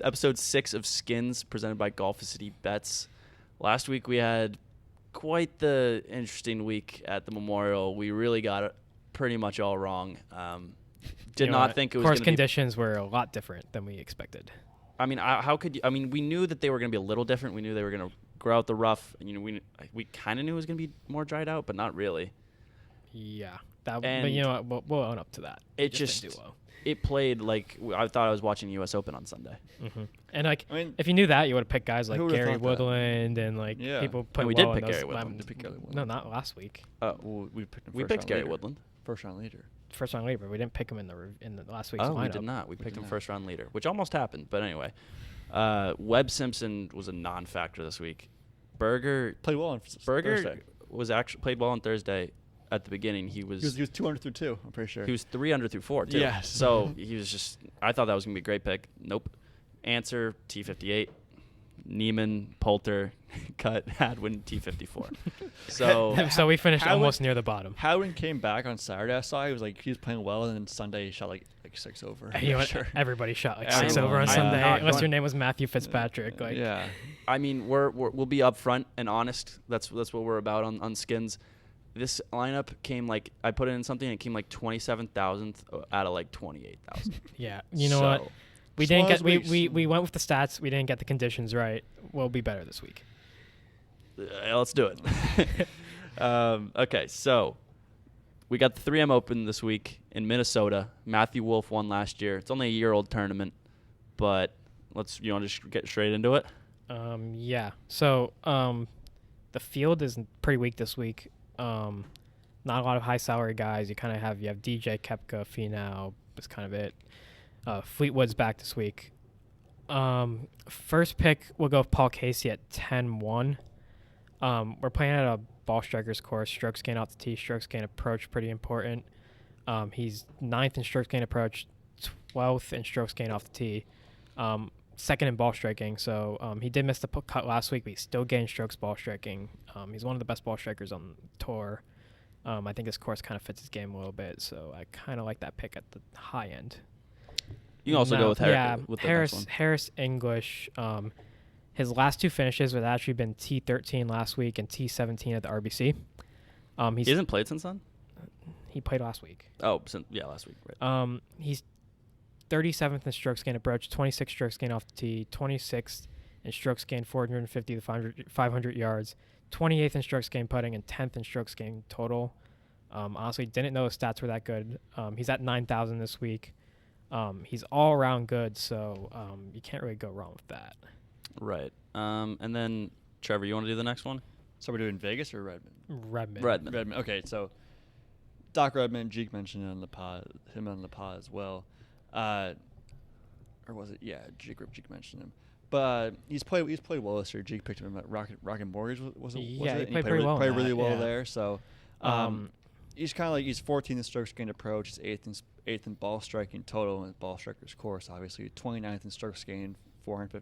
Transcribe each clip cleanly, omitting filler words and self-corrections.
episode 6 of Skins, presented by Golficity Bets. Last week we had quite the interesting week at the Memorial. We really got it pretty much all wrong. Did not think it was going to be... Course conditions were a lot different than we expected. I mean, how could you... I mean, we knew that they were going to be a little different. We knew they were going to grow out the rough. You know, we kind of knew it was going to be more dried out, but not really. Yeah. But you know what? We'll own up to that. It just... Didn't do well. It played like I thought I was watching the U.S. Open on Sunday. Mm-hmm. And if you knew that, you would have picked guys like Gary Woodland and people play we well. Did pick Gary Woodland. No, not last week. Well, we picked Gary Woodland. First round leader. First round leader, but we didn't pick him in the last week's lineup. We did not. We picked him first round leader, which almost happened. But anyway, Webb Simpson was a non-factor this week. Berger played well on Thursday. Played well on Thursday. At the beginning, he was 2 under through 2. I'm pretty sure he was 3 under through 4 too. Yes. So he was just. I thought that was gonna be a great pick. Nope. Answer T58, Neiman, Poulter, Cut, Hadwin, T54. So we finished almost near the bottom. Hadwin came back on Saturday. I saw he was playing well, and then Sunday he shot like 6 over. Everybody shot like 6 over on Sunday, unless your name was Matthew Fitzpatrick. Yeah. I mean, we'll be upfront and honest. That's what we're about on Skins. This lineup came I put in something and it came 27,000th out of 28,000. Yeah, you know what? We didn't get we went with the stats. We didn't get the conditions right. We'll be better this week. Let's do it. Okay, so we got the 3M Open this week in Minnesota. Matthew Wolff won last year. It's only a year-old tournament, but you want to just get straight into it? Yeah. So the field is pretty weak this week. Not a lot of high salary guys. You have DJ Koepka, Finau. That's kind of it. Fleetwood's back this week. First pick, we'll go with Paul Casey at 10-1. We're playing at a ball strikers course. Strokes gain off the tee, strokes gain approach, pretty important. He's 9th in strokes gain approach, 12th in strokes gain off the tee. Second in ball striking, so he did miss the cut last week, but he still gained strokes ball striking. He's one of the best ball strikers on the tour. I think his course kind of fits his game a little bit, so I kind of like that pick at the high end. You can also go with Harris English. His last 2 finishes would actually been T13 last week and T17 at the RBC. He hasn't played since then? He played last week. Oh, last week. Right. He's 37th in strokes gain approach, 26 strokes gain off the tee, 26th in strokes gain 450 to 500 yards, 28th in strokes gain putting, and 10th in strokes gain total. Honestly, didn't know his stats were that good. He's at 9,000 this week. He's all around good, so you can't really go wrong with that. Right. And then, Trevor, you want to do the next one? So we're doing Vegas or Redmond? Redmond. Okay, so Doc Redmond, Jeek mentioned it on the pod as well. Or was it? Yeah, Jeek mentioned him. But he's played well this year. Jeek picked him at Rocket Mortgage. Was it? Yeah, he played pretty well. Played really well there. So he's kind of he's 14th in strokes gained approach. He's 8th in ball striking total in ball strikers course. Obviously, 29th in strokes gained, 400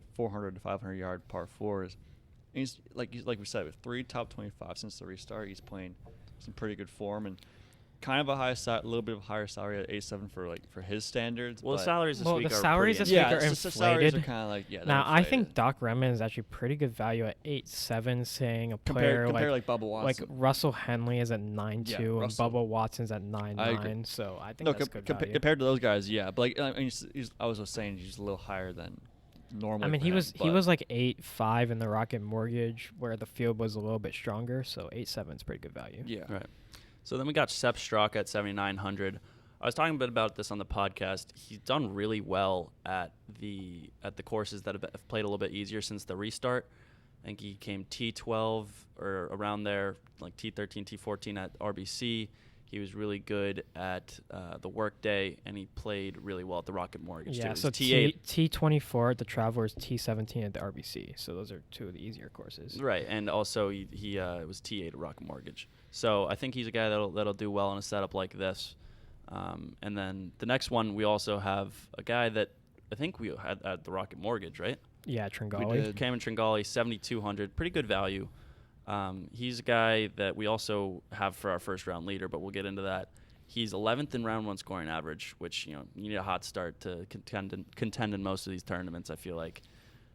to 500 yard par 4s. And he's like we said, with 3 top 25 since the restart. He's playing some pretty good form and kind of a little bit of a higher salary at 8.7 for his standards. Well, the salaries this week are inflated. Are kind of now I think Doc Redmond is actually pretty good value at 8.7, saying a player compared Bubba Watson. Like Russell Henley is at 9.2 and Bubba Watson's at 9.9. So I think that's good value. Compared to those guys, yeah. But I was just saying he's a little higher than normal. I mean, he was 8.5 in the Rocket Mortgage, where the field was a little bit stronger. So 8.7 is pretty good value. Yeah. Right. So then we got Sepp Straka at 7,900. I was talking a bit about this on the podcast. He's done really well at the courses that have played a little bit easier since the restart. I think he came T12 or around there, like T13, T14 at RBC. He was really good at the Workday, and he played really well at the Rocket Mortgage. Yeah, too. so T24 at the Travelers, T17 at the RBC. So those are 2 of the easier courses. Right, and also he was T8 at Rocket Mortgage. So I think he's a guy that'll do well in a setup like this. And then the next one, we also have a guy that I think we had at the Rocket Mortgage, right? Yeah, Tringali. Cameron Tringali, 7,200, pretty good value. He's a guy that we also have for our first round leader, but we'll get into that. He's 11th in round one scoring average, which, you need a hot start to contend in most of these tournaments, I feel like.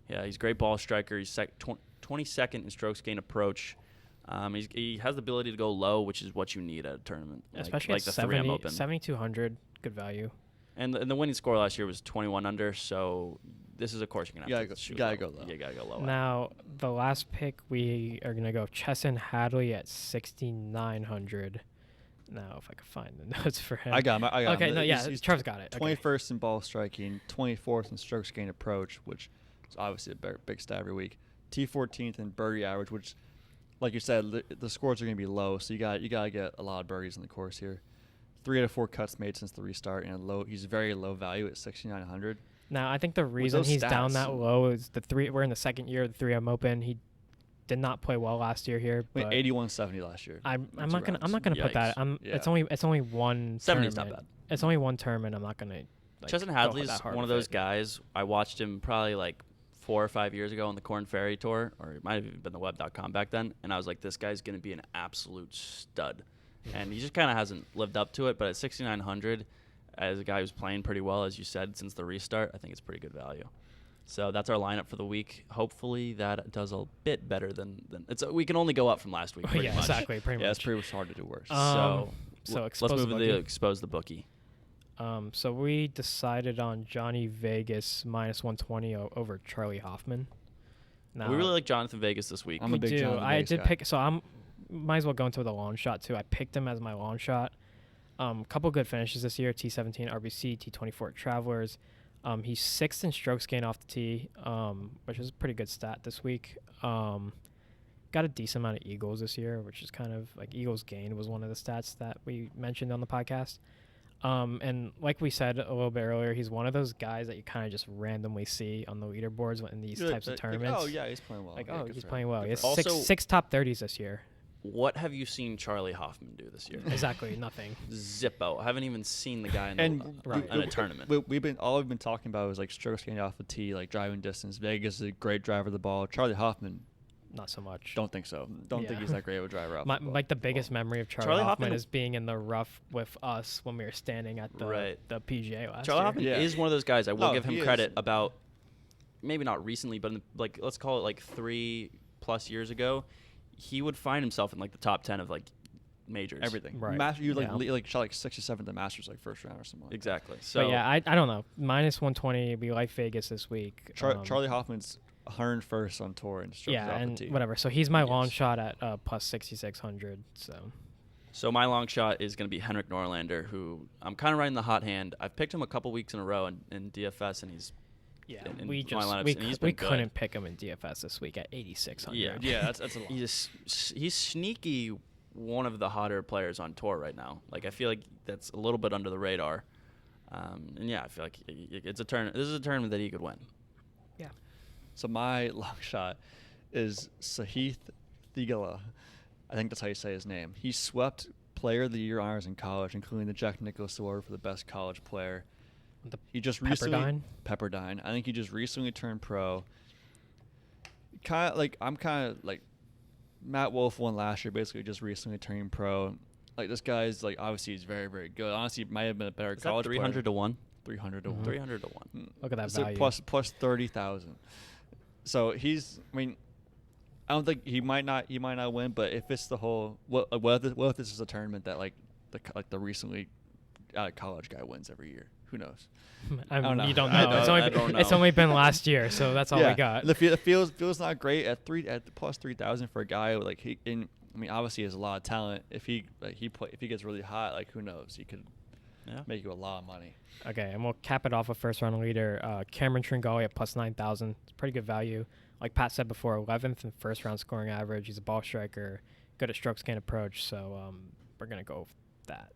Yeah, he's a great ball striker. He's 22nd in strokes gained approach. He has the ability to go low, which is what you need at a tournament. Especially like at the 3M Open. 7,200, good value. And the winning score last year was 21 under, so this is a course you're going to have to shoot low. Go low. You got to go low. Now, the last pick, we are going to go Chesson Hadley at 6,900. Now, if I could find the notes for him. I got him. Okay, him. no, yeah, He's Charles got it. 21st in ball striking, 24th in strokes gained approach, which is obviously a big stat every week. T14th in birdie average, which, like you said, the scores are going to be low, so you got to get a lot of birdies in the course here. 3 out of 4 cuts made since the restart, and he's very low value at 6,900. Now, I think the reason he's down that low is we're in the second year of the 3M Open. He did not play well last year here. Wait, 81-70 last year. I'm not gonna put that. It's only one. 70's not bad. It's only one tournament. I'm not gonna. Chesson Hadley is one of those guys. I watched him probably like 4 or 5 years ago on the Corn Ferry Tour, or it might have even been the Web.com back then, and I was like, this guy's gonna be an absolute stud, and he just kind of hasn't lived up to it. But at 6,900, as a guy who's playing pretty well, as you said, since the restart, I think it's pretty good value. So that's our lineup for the week. Hopefully that does a bit better than we can only go up from last week. Pretty much. Exactly. Pretty much. Yeah, it's pretty much hard to do worse. So let's move to the expose the bookie. So we decided on Johnny Vegas minus 120 over Charlie Hoffman. Now, we really like Jonathan Vegas this week. I'm a big Jonathan I Vegas did guy. pick. So might as well go into the long shot too. I picked him as my long shot. Couple good finishes this year: T17 RBC, T24 Travelers. He's 6th in strokes gained off the tee, which is a pretty good stat this week. Got a decent amount of eagles this year, which is kind of like eagles gained was one of the stats that we mentioned on the podcast. And like we said a little bit earlier, he's one of those guys that you kind of just randomly see on the leaderboards in these types of tournaments. Oh yeah, he's playing well. He's playing well. He has Also, six top 30s this year. What have you seen Charlie Hoffman do this year? Exactly, nothing. Zippo. I haven't even seen the guy in a tournament. We've been talking about is like strokes gained off the tee, like driving distance. Vegas is a great driver of the ball. Charlie Hoffman, not so much. Don't think so. Don't think he's that great of a driver off the ball. Like the biggest memory of Charlie Hoffman is being in the rough with us when we were standing at the PGA last Charlie year. Hoffman is one of those guys. I will give him credit about maybe not recently, but like let's call it like 3+ years ago. He would find himself in like the top 10 of like majors. Everything. Right. You shot like 6th or 7th at Masters like first round or something. Exactly. So but yeah, I don't know. Minus 120. We like Vegas this week. Charlie Hoffman's 101st on tour in strokes off the tee. Whatever. So he's my long shot at plus 6,600. So my long shot is going to be Henrik Norlander, who I'm kind of riding the hot hand. I've picked him a couple weeks in a row in DFS, and he's we couldn't pick him in DFS this week at 8,600. Yeah, that's a lot. He's sneaky one of the hotter players on tour right now. Like I feel like that's a little bit under the radar, and yeah, I feel like it's a turn. This is a tournament that he could win. Yeah. So my long shot is Sahith D Goa. I think that's how you say his name. He swept Player of the Year honors in college, including the Jack Nicklaus Award for the best college player. He just Pepperdine. I think he just recently turned pro. I'm kind of like Matt Wolff won last year, basically just recently turning pro. Like this guy's like obviously he's very, very good. Honestly, he might have been a better college player. 300 to 1. 300 to 1. 300 to 1. Look at that so value. Plus 30,000. So he's. I mean, I don't think he might not win, but if it's the whole what if this is a tournament that like the recently out of college guy wins every year. Who knows? You don't know. It's only been last year, so that's all we got. It feels not great at plus 3,000 for a guy like obviously he has a lot of talent. If he gets really hot, like who knows? He could make you a lot of money. Okay, and we'll cap it off a first round leader. Cameron Tringa at plus 9,000. It's pretty good value. Like Pat said before, 11th in first round scoring average. He's a ball striker, good at strokes gained approach. So we're gonna go with that.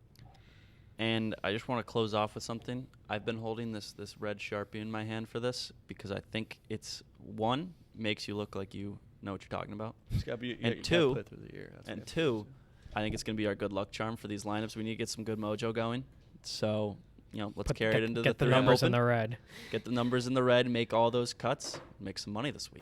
And I just want to close off with something. I've been holding this red Sharpie in my hand for this because I think it's one, makes you look like you know what you're talking about. And two, I think it's going to be our good luck charm for these lineups. We need to get some good mojo going. So, let's carry it into get the 3M numbers Open. in the red. Get the numbers in the red, make all those cuts, make some money this week.